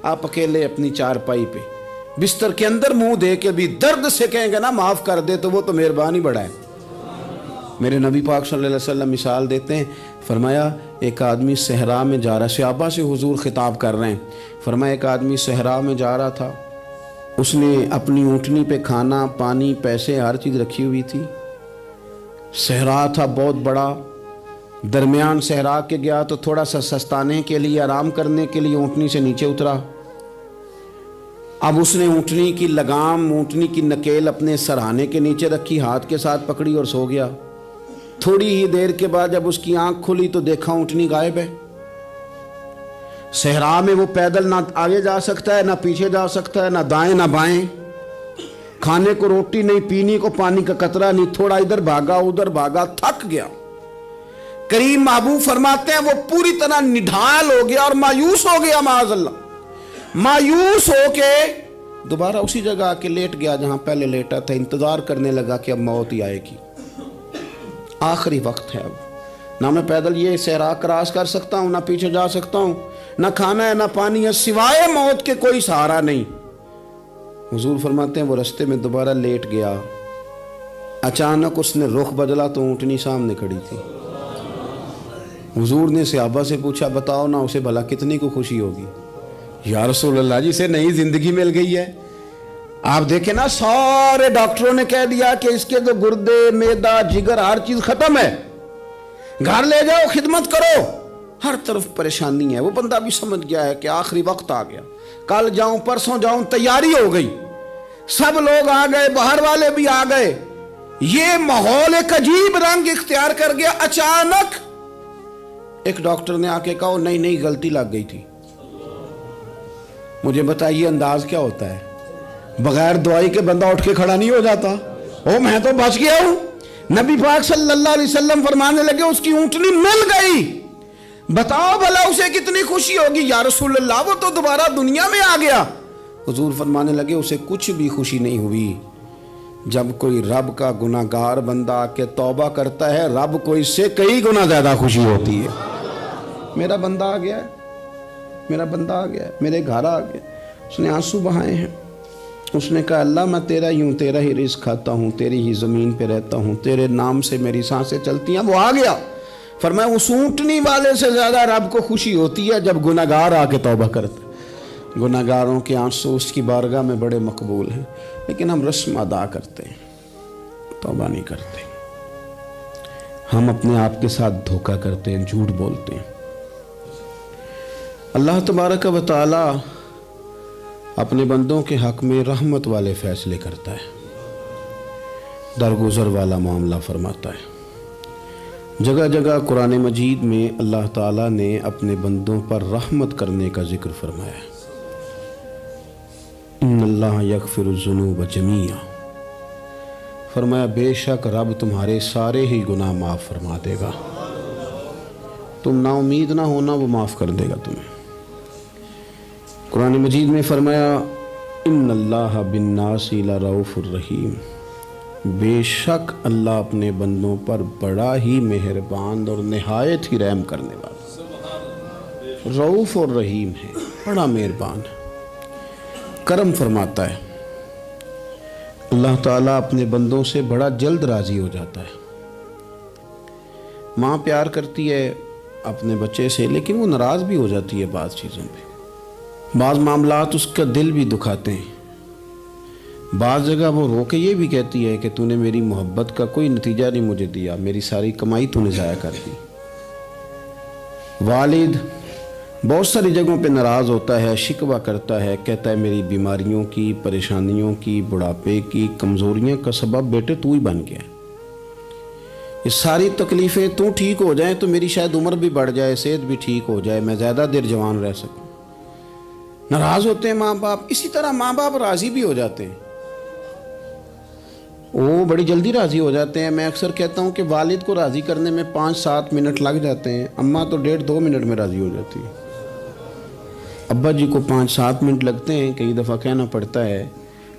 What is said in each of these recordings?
آپ اکیلے اپنی چارپائی پہ بستر کے اندر منہ دے کے بھی درد سے کہیں گے نا معاف کر دے تو وہ تو مہربانی بڑا ہے۔ میرے نبی پاک صلی اللہ علیہ وسلم مثال دیتے ہیں، فرمایا ایک آدمی صحرا میں جا رہا، صحابہ سے حضور خطاب کر رہے ہیں، فرمایا ایک آدمی صحرا میں جا رہا تھا، اس نے اپنی اونٹنی پہ کھانا پانی پیسے ہر چیز رکھی ہوئی تھی، صحرا تھا بہت بڑا، درمیان صحرا کے گیا تو تھوڑا سا سستانے کے لیے آرام کرنے کے لیے اونٹنی سے نیچے اترا۔ اب اس نے اونٹنی کی لگام اونٹنی کی نکیل اپنے سرہانے کے نیچے رکھی، ہاتھ کے ساتھ پکڑی اور سو گیا۔ تھوڑی ہی دیر کے بعد جب اس کی آنکھ کھلی تو دیکھا اونٹنی غائب ہے۔ صحرا میں وہ پیدل نہ آگے جا سکتا ہے نہ پیچھے جا سکتا ہے، نہ دائیں نہ بائیں، کھانے کو روٹی نہیں، پینے کو پانی کا قطرہ نہیں، تھوڑا ادھر بھاگا ادھر بھاگا، تھک گیا۔ کریم محبوب فرماتے ہیں وہ پوری طرح نڈھال ہو گیا اور مایوس ہو گیا، معاذ اللہ، مایوس ہو کے دوبارہ اسی جگہ آ کے لیٹ گیا جہاں پہلے لیٹا تھا، انتظار کرنے لگا کہ اب موت ہی آئے گی، آخری وقت ہے، اب نہ میں پیدل یہ صحرا کراس کر سکتا ہوں، نہ پیچھے جا سکتا ہوں، نہ کھانا ہے نہ پانی ہے، سوائے موت کے کوئی سہارا نہیں۔ حضور فرماتے ہیں وہ رستے میں دوبارہ لیٹ گیا، اچانک اس نے رخ بدلا تو اونٹنی سامنے کھڑی تھی۔ حضور نے صحابہ سے پوچھا بتاؤ نا اسے بھلا کتنی کو خوشی ہوگی؟ یا رسول اللہ جی سے نئی زندگی مل گئی ہے۔ آپ دیکھیں نا سارے ڈاکٹروں نے کہہ دیا کہ اس کے تو گردے معدہ جگر ہر چیز ختم ہے، گھر لے جاؤ خدمت کرو، ہر طرف پریشانی ہے۔ وہ بندہ بھی سمجھ گیا ہے کہ آخری وقت آ گیا، کل جاؤں پرسوں جاؤں، تیاری ہو گئی، سب لوگ آ گئے، باہر والے بھی آ گئے، یہ ماحول ایک عجیب رنگ اختیار کر گیا۔ اچانک ایک ڈاکٹر نے آ کے کہا نہیں نہیں غلطی لگ گئی تھی۔ مجھے بتائیے انداز کیا ہوتا ہے؟ بغیر دعائی کے بندہ اٹھ کے کھڑا نہیں ہو جاتا، او میں تو بچ گیا ہوں۔ نبی پاک صلی اللہ علیہ وسلم فرمانے لگے اس کی اونٹنی مل گئی، بتاؤ بھلا اسے کتنی خوشی ہوگی؟ یا رسول اللہ وہ تو دوبارہ دنیا میں آ گیا۔ حضور فرمانے لگے اسے کچھ بھی خوشی نہیں ہوئی۔ جب کوئی رب کا گناہگار بندہ آ کے توبہ کرتا ہے، رب کو اس سے کئی گنا زیادہ خوشی ہوتی ہے۔ میرا بندہ آ گیا ہے، میرا بندہ آ گیا ہے، میرے گھر آ گیا۔ اس نے آنسو بہائے ہیں، اس نے کہا اللہ میں تیرا ہی ہوں، تیرا ہی رزق کھاتا ہوں، تیری ہی زمین پہ رہتا ہوں، تیرے نام سے میری سانسیں چلتی ہیں۔ وہ آ گیا۔ فرمایا اس اونٹنی والے سے زیادہ رب کو خوشی ہوتی ہے جب گناہگار آ کے توبہ کرتا ہے۔ گناہگاروں کے آنسو اس کی بارگاہ میں بڑے مقبول ہیں، لیکن ہم رسم ادا کرتے ہیں، توبہ نہیں کرتے۔ ہم اپنے آپ کے ساتھ دھوکہ کرتے ہیں، جھوٹ بولتے ہیں۔ اللہ تبارک و تعالی اپنے بندوں کے حق میں رحمت والے فیصلے کرتا ہے، درگزر والا معاملہ فرماتا ہے۔ جگہ جگہ قرآن مجید میں اللہ تعالیٰ نے اپنے بندوں پر رحمت کرنے کا ذکر فرمایا ہے۔ ان اللہ یغفر الذنوب جمیعا، فرمایا بے شک رب تمہارے سارے ہی گناہ معاف فرما دے گا، تم نا امید نہ ہونا، وہ معاف کر دے گا تمہیں۔ قرآن مجید میں فرمایا ان اللہ بالناس لرؤوف الرحیم، بے شک اللہ اپنے بندوں پر بڑا ہی مہربان اور نہایت ہی رحم کرنے والا، رؤوف اور رحیم ہے، بڑا مہربان ہے، کرم فرماتا ہے۔ اللہ تعالیٰ اپنے بندوں سے بڑا جلد راضی ہو جاتا ہے۔ ماں پیار کرتی ہے اپنے بچے سے، لیکن وہ ناراض بھی ہو جاتی ہے بعض چیزوں پہ، بعض معاملات اس کا دل بھی دکھاتے ہیں، بعض جگہ وہ رو کے یہ بھی کہتی ہے کہ تو نے میری محبت کا کوئی نتیجہ نہیں مجھے دیا، میری ساری کمائی تو نے ضائع کر دی۔ والد بہت ساری جگہوں پہ ناراض ہوتا ہے، شکوہ کرتا ہے، کہتا ہے میری بیماریوں کی، پریشانیوں کی، بڑھاپے کی، کمزوریاں کا سبب بیٹے تو ہی بن گیا، یہ ساری تکلیفیں تو ٹھیک ہو جائیں تو میری شاید عمر بھی بڑھ جائے، صحت بھی ٹھیک ہو جائے، میں زیادہ دیر جوان رہ سکوں۔ ناراض ہوتے ہیں ماں باپ، اسی طرح ماں باپ راضی بھی ہو جاتے ہیں، وہ بڑی جلدی راضی ہو جاتے ہیں۔ میں اکثر کہتا ہوں کہ والد کو راضی کرنے میں 5-7 منٹ لگ جاتے ہیں، اماں تو 1.5-2 منٹ میں راضی ہو جاتی ہے۔ ابا جی کو 5-7 منٹ لگتے ہیں، کئی دفعہ کہنا پڑتا ہے،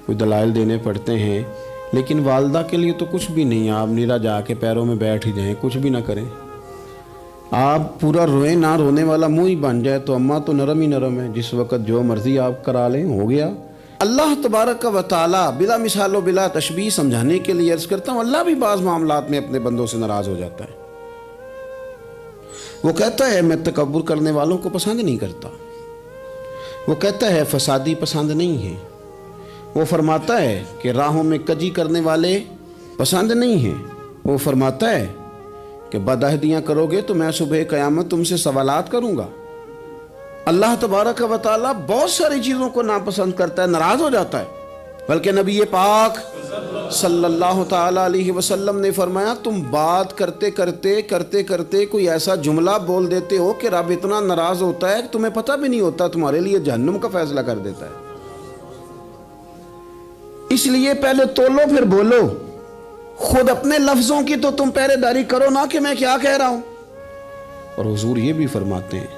کوئی دلائل دینے پڑتے ہیں، لیکن والدہ کے لیے تو کچھ بھی نہیں، آپ نیرا جا کے پیروں میں بیٹھ ہی جائیں، کچھ بھی نہ کریں، آپ پورا روئیں نہ رونے والا منہ ہی بن جائے تو اماں تو نرم ہی نرم ہے، جس وقت جو مرضی آپ کرا لیں ہو گیا۔ اللہ تبارک و تعالی بلا مثال و بلا تشبیہ سمجھانے کے لیے عرض کرتا ہوں، اللہ بھی بعض معاملات میں اپنے بندوں سے ناراض ہو جاتا ہے۔ وہ کہتا ہے میں تکبر کرنے والوں کو پسند نہیں کرتا، وہ کہتا ہے فسادی پسند نہیں ہے، وہ فرماتا ہے کہ راہوں میں کجی کرنے والے پسند نہیں ہیں، وہ فرماتا ہے کہ بدعہدیاں کرو گے تو میں صبح قیامت تم سے سوالات کروں گا۔ اللہ تبارک و تعالیٰ بہت ساری چیزوں کو ناپسند کرتا ہے، ناراض ہو جاتا ہے۔ بلکہ نبی پاک صلی اللہ تعالیٰ علیہ وسلم نے فرمایا تم بات کرتے کرتے کوئی ایسا جملہ بول دیتے ہو کہ رب اتنا ناراض ہوتا ہے کہ تمہیں پتہ بھی نہیں ہوتا، تمہارے لیے جہنم کا فیصلہ کر دیتا ہے۔ اس لیے پہلے تولو پھر بولو، خود اپنے لفظوں کی تو تم پہرے داری کرو نا کہ میں کیا کہہ رہا ہوں۔ اور حضور یہ بھی فرماتے ہیں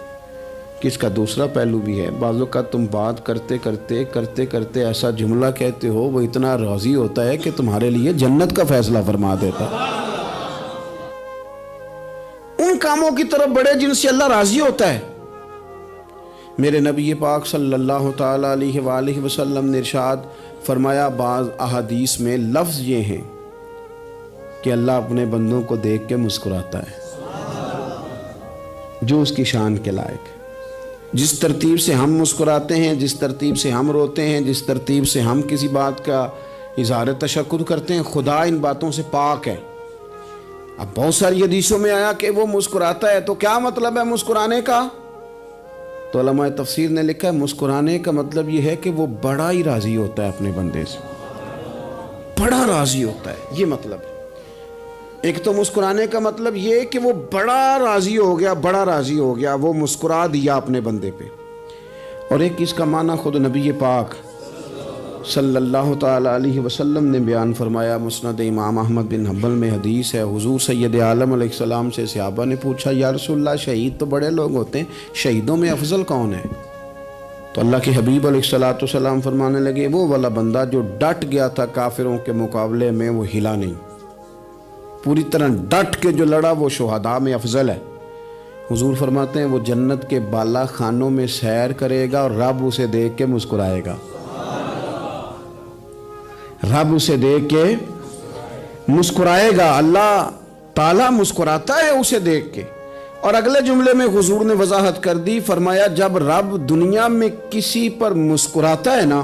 کہ اس کا دوسرا پہلو بھی ہے، بعض اوقات تم بات کرتے ایسا جملہ کہتے ہو وہ اتنا راضی ہوتا ہے کہ تمہارے لیے جنت کا فیصلہ فرما دیتا ہے۔ ان کاموں کی طرف بڑے جن سے اللہ راضی ہوتا ہے۔ میرے نبی پاک صلی اللہ تعالیٰ علیہ وآلہ وسلم نے ارشاد فرمایا، بعض احادیث میں لفظ یہ ہیں کہ اللہ اپنے بندوں کو دیکھ کے مسکراتا ہے جو اس کی شان کے لائق ہے۔ جس ترتیب سے ہم مسکراتے ہیں، جس ترتیب سے ہم روتے ہیں، جس ترتیب سے ہم کسی بات کا اظہار تشکر کرتے ہیں، خدا ان باتوں سے پاک ہے۔ اب بہت ساری حدیثوں میں آیا کہ وہ مسکراتا ہے، تو کیا مطلب ہے مسکرانے کا؟ تو علماء تفسیر نے لکھا ہے مسکرانے کا مطلب یہ ہے کہ وہ بڑا ہی راضی ہوتا ہے اپنے بندے سے، بڑا راضی ہوتا ہے، یہ مطلب ہے۔ ایک تو مسکرانے کا مطلب یہ کہ وہ بڑا راضی ہو گیا، وہ مسکرا دیا اپنے بندے پہ۔ اور ایک اس کا معنی خود نبی پاک صلی اللہ تعالیٰ علیہ وسلم نے بیان فرمایا۔ مسند امام احمد بن حنبل میں حدیث ہے، حضور سید عالم علیہ السلام سے صحابہ نے پوچھا یا رسول اللہ شہید تو بڑے لوگ ہوتے ہیں، شہیدوں میں افضل کون ہے؟ تو اللہ کے حبیب علیہ السلام فرمانے لگے وہ والا بندہ جو ڈٹ گیا تھا کافروں کے مقابلے میں، وہ ہلا نہیں، پوری طرح ڈٹ کے جو لڑا وہ شہداء میں افضل ہے۔ حضور فرماتے ہیں وہ جنت کے بالا خانوں میں سیر کرے گا اور رب اسے دیکھ کے مسکرائے گا، رب اسے دیکھ کے مسکرائے گا، اللہ تعالیٰ مسکراتا ہے اسے دیکھ کے۔ اور اگلے جملے میں حضور نے وضاحت کر دی، فرمایا جب رب دنیا میں کسی پر مسکراتا ہے نا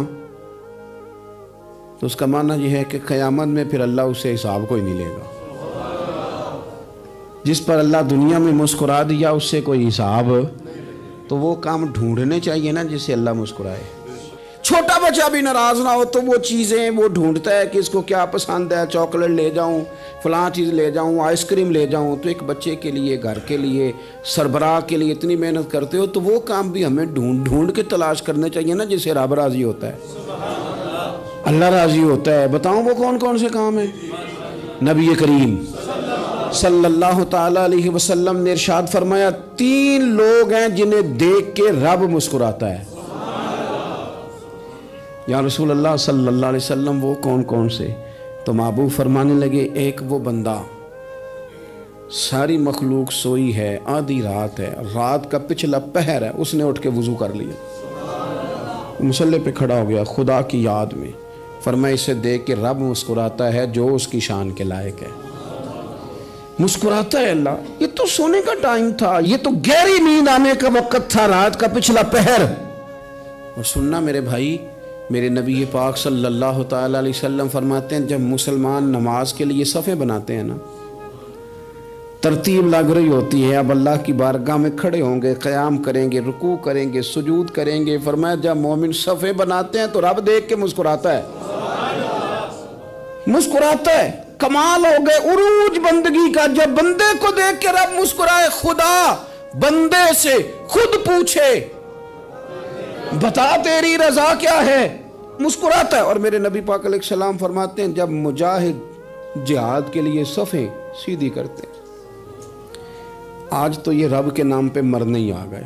تو اس کا معنی یہ ہے کہ قیامت میں پھر اللہ اسے حساب کوئی نہیں لے گا۔ جس پر اللہ دنیا میں مسکرا دیا اس سے کوئی حساب، تو وہ کام ڈھونڈنے چاہیے نا جس سے اللہ مسکرائے۔ چھوٹا بچہ بھی ناراض نہ ہو تو وہ چیزیں وہ ڈھونڈتا ہے کہ اس کو کیا پسند ہے، چاکلیٹ لے جاؤں، فلاں چیز لے جاؤں، آئس کریم لے جاؤں۔ تو ایک بچے کے لیے، گھر کے لیے، سربراہ کے لیے اتنی محنت کرتے ہو تو وہ کام بھی ہمیں ڈھونڈ کے تلاش کرنے چاہیے نا جس سے رب راضی ہوتا ہے، اللہ راضی ہوتا ہے۔ بتاؤں وہ کون کون سے کام ہیں؟ نبی کریم صلی اللہ تعالیٰ علیہ وسلم نے ارشاد فرمایا 3 لوگ ہیں جنہیں دیکھ کے رب مسکراتا ہے۔ یا رسول اللہ صلی اللہ علیہ وسلم وہ کون کون سے؟ تو محبوب فرمانے لگے ایک وہ بندہ ساری مخلوق سوئی ہے، آدھی رات ہے، رات کا پچھلا پہر ہے، اس نے اٹھ کے وضو کر لیا، مصلی پہ کھڑا ہو گیا خدا کی یاد میں، فرمایا اسے دیکھ کے رب مسکراتا ہے جو اس کی شان کے لائق ہے۔ مسکراتا ہے اللہ۔ یہ تو سونے کا ٹائم تھا، یہ تو گہری نیند آنے کا وقت تھا، رات کا پچھلا پہر۔ اور سننا میرے بھائی، میرے نبی پاک صلی اللہ تعالیٰ علیہ وسلم فرماتے ہیں جب مسلمان نماز کے لیے صفیں بناتے ہیں نا، ترتیب لگ رہی ہوتی ہے، اب اللہ کی بارگاہ میں کھڑے ہوں گے، قیام کریں گے، رکوع کریں گے، سجود کریں گے، فرمایا جب مومن صفیں بناتے ہیں تو رب دیکھ کے مسکراتا ہے، مسکراتا ہے۔ کمال ہو گئے عروج بندگی کا، جب بندے کو دیکھ کے رب مسکرائے، خدا بندے سے خود پوچھے بتا تیری رضا کیا ہے، مسکراتا ہے۔ اور میرے نبی پاک علیہ السلام فرماتے ہیں جب مجاہد جہاد کے لیے صفیں سیدھی کرتے ہیں، آج تو یہ رب کے نام پہ مرنے ہی آ گئے،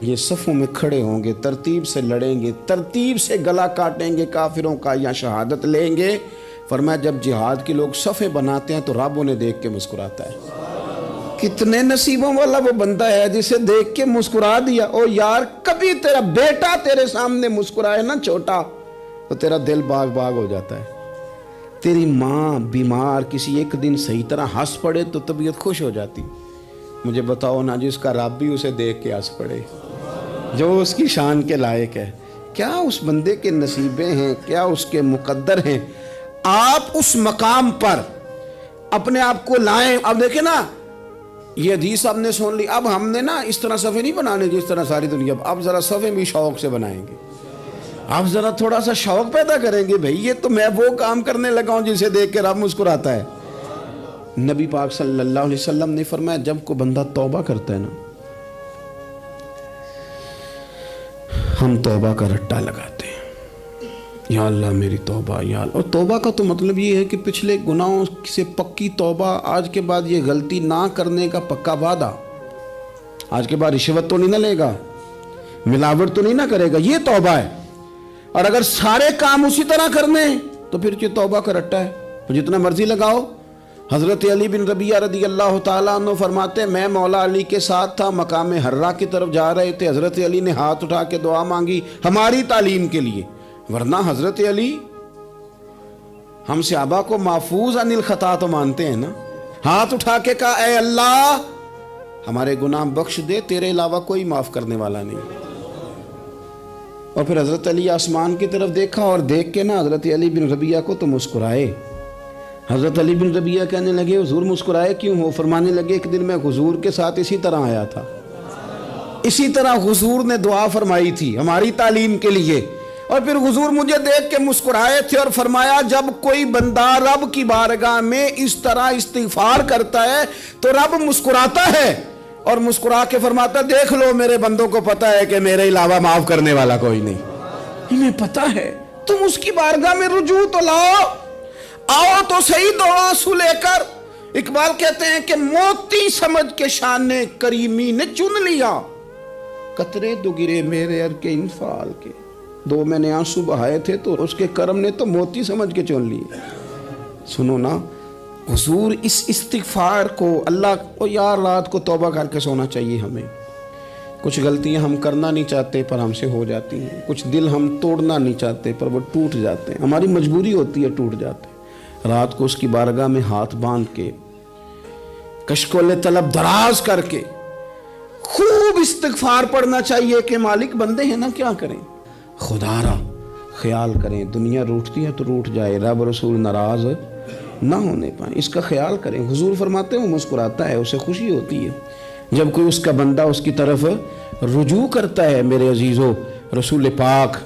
یہ صفوں میں کھڑے ہوں گے، ترتیب سے لڑیں گے، ترتیب سے گلا کاٹیں گے کافروں کا یا شہادت لیں گے۔ فرمایا جب جہاد کے لوگ صفیں بناتے ہیں تو رب انہیں دیکھ کے مسکراتا ہے۔ کتنے نصیبوں والا وہ بندہ ہے جسے دیکھ کے مسکرا دیا. او یار کبھی تیرا بیٹا تیرے سامنے مسکرائے نا چھوٹا تو تیرا دل باغ باغ ہو جاتا ہے. تیری ماں بیمار کسی ایک دن صحیح طرح ہنس پڑے تو طبیعت خوش ہو جاتی. مجھے بتاؤ نا جس کا رب بھی اسے دیکھ کے ہنس پڑے جو اس کی شان کے لائق ہے. کیا اس بندے کے نصیبیں ہیں, کیا اس کے مقدر ہیں. آپ اس مقام پر اپنے آپ کو لائیں. اب دیکھیں نا یہ حدیث آپ نے سن لی. اب ہم نے نا اس طرح صفحے نہیں بنانے جس طرح ساری دنیا. اب ذرا صفحے بھی شوق سے بنائیں گے. آپ ذرا تھوڑا سا شوق پیدا کریں گے. بھئی یہ تو میں وہ کام کرنے لگا ہوں جسے دیکھ کے رب مسکراتا ہے. نبی پاک صلی اللہ علیہ وسلم نے فرمایا جب کوئی بندہ توبہ کرتا ہے نا, ہم توبہ کا رٹا لگاتے ہیں, یا اللہ میری توبہ یا اللہ. اور توبہ کا تو مطلب یہ ہے کہ پچھلے گناہوں سے پکی توبہ, آج کے بعد یہ غلطی نہ کرنے کا پکا وعدہ. آج کے بعد رشوت تو نہیں نہ لے گا, ملاوٹ تو نہیں نہ کرے گا, یہ توبہ ہے. اور اگر سارے کام اسی طرح کرنے تو پھر یہ توبہ کا رٹا ہے, تو جتنا مرضی لگاؤ. حضرت علی بن ربیعہ رضی اللہ تعالیٰ عنہ فرماتے ہیں میں مولا علی کے ساتھ تھا, مقام حرہ کی طرف جا رہے تھے. حضرت علی نے ہاتھ اٹھا کے دعا مانگی ہماری تعلیم کے لیے, ورنہ حضرت علی ہم صحابہ کو محفوظ عن الخطا تو مانتے ہیں نا. ہاتھ اٹھا کے کہا اے اللہ ہمارے گناہ بخش دے, تیرے علاوہ کوئی معاف کرنے والا نہیں. اور پھر حضرت علی آسمان کی طرف دیکھا اور دیکھ کے نا حضرت علی بن ربیعہ کو تو مسکرائے. حضرت علی بن ربیعہ کہنے لگے حضور مسکرائے کیوں ہو؟ فرمانے لگے ایک دن میں حضور کے ساتھ اسی طرح آیا تھا, اسی طرح حضور نے دعا فرمائی تھی ہماری تعلیم کے لیے, اور پھر حضور مجھے دیکھ کے مسکرائے تھے اور فرمایا جب کوئی بندہ رب کی بارگاہ میں اس طرح استغفار کرتا ہے تو رب مسکراتا ہے, اور مسکرا کے فرماتا دیکھ لو میرے بندوں کو پتا ہے کہ میرے علاوہ معاف کرنے والا کوئی نہیں. انہیں پتا ہے, تم اس کی بارگاہ میں رجوع تو لاؤ, آؤ تو صحیح دو آنسو لے کر. اقبال کہتے ہیں کہ موتی سمجھ کے شان کریمی نے چن لیا, قطرے دو گرے میرے ار کے انفعال کے. دو میں نے آنسو بہائے تھے تو اس کے کرم نے تو موتی سمجھ کے چن لیے. سنو نا حضور اس استغفار کو اللہ کو یار رات کو توبہ کر کے سونا چاہیے ہمیں. کچھ غلطیاں ہم کرنا نہیں چاہتے پر ہم سے ہو جاتی ہیں, کچھ دل ہم توڑنا نہیں چاہتے پر وہ ٹوٹ جاتے ہیں, ہماری مجبوری ہوتی ہے ٹوٹ جاتے ہیں. رات کو اس کی بارگاہ میں ہاتھ باندھ کے کشکول طلب دراز کر کے خوب استغفار پڑھنا چاہیے کہ مالک بندے ہیں نا کیا کریں, خدا را خیال کریں. دنیا روٹتی ہے تو روٹ جائے, رب رسول ناراض نہ ہونے پائیں, اس کا خیال کریں. حضور فرماتے ہیں وہ مسکراتا ہے, اسے خوشی ہوتی ہے جب کوئی اس کا بندہ اس کی طرف رجوع کرتا ہے. میرے عزیزو رسول پاک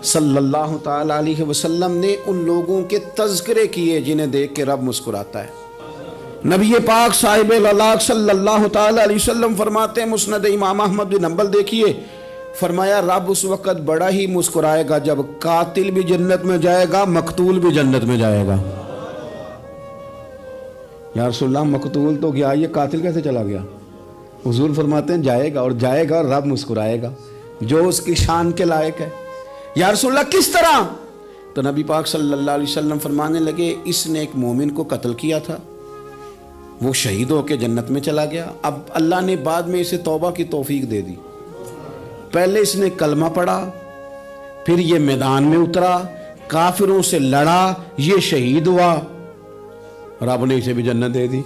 صلی اللہ تعالی علیہ وسلم نے ان لوگوں کے تذکرے کیے جنہیں دیکھ کے رب مسکراتا ہے. نبی پاک صاحب الالاق صلی اللہ تعالی علیہ وسلم فرماتے ہیں, مسند امام احمد بن حنبل دیکھیے, فرمایا رب اس وقت بڑا ہی مسکرائے گا جب قاتل بھی جنت میں جائے گا, مقتول بھی جنت میں جائے گا. یا رسول اللہ مقتول تو گیا, یہ قاتل کیسے چلا گیا؟ حضور فرماتے ہیں جائے گا, اور جائے گا اور رب مسکرائے گا جو اس کی شان کے لائق ہے. یا رسول اللہ کس طرح؟ تو نبی پاک صلی اللہ علیہ وسلم فرمانے لگے اس نے ایک مومن کو قتل کیا تھا, وہ شہید ہو کے جنت میں چلا گیا. اب اللہ نے بعد میں اسے توبہ کی توفیق دے دی. پہلے اس نے کلمہ پڑھا, پھر یہ میدان میں اترا, کافروں سے لڑا, یہ شہید ہوا, رب نے اسے بھی جنت دے دی.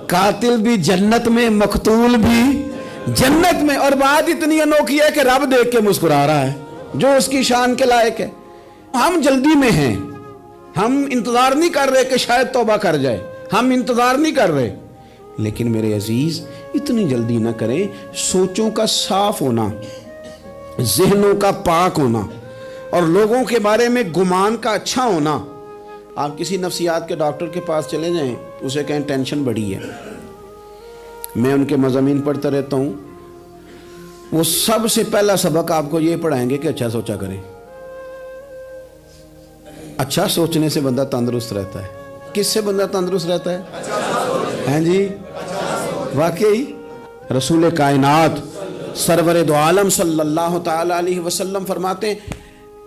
قاتل بھی جنت میں, مقتول بھی جنت میں. اور بات اتنی انوکھی ہے کہ رب دیکھ کے مسکرا رہا ہے جو اس کی شان کے لائق ہے. ہم جلدی میں ہیں, ہم انتظار نہیں کر رہے کہ شاید توبہ کر جائے, ہم انتظار نہیں کر رہے. لیکن میرے عزیز اتنی جلدی نہ کریں. سوچوں کا صاف ہونا, ذہنوں کا پاک ہونا, اور لوگوں کے بارے میں گمان کا اچھا ہونا. آپ کسی نفسیات کے ڈاکٹر کے پاس چلے جائیں, اسے کہیں ٹینشن بڑی ہے. میں ان کے مضامین پڑھتا رہتا ہوں, وہ سب سے پہلا سبق آپ کو یہ پڑھائیں گے کہ اچھا سوچا کریں. اچھا سوچنے سے بندہ تندرست رہتا ہے. کس سے بندہ تندرست رہتا ہے؟ ہیں جی واقعی رسول کائنات سرور دو عالم صلی اللہ تعالی علیہ وسلم فرماتے ہیں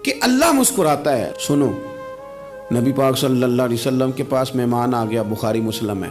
کہ اللہ مسکراتا ہے. سنو, نبی پاک صلی اللہ علیہ وسلم کے پاس مہمان آ گیا, بخاری مسلم ہے.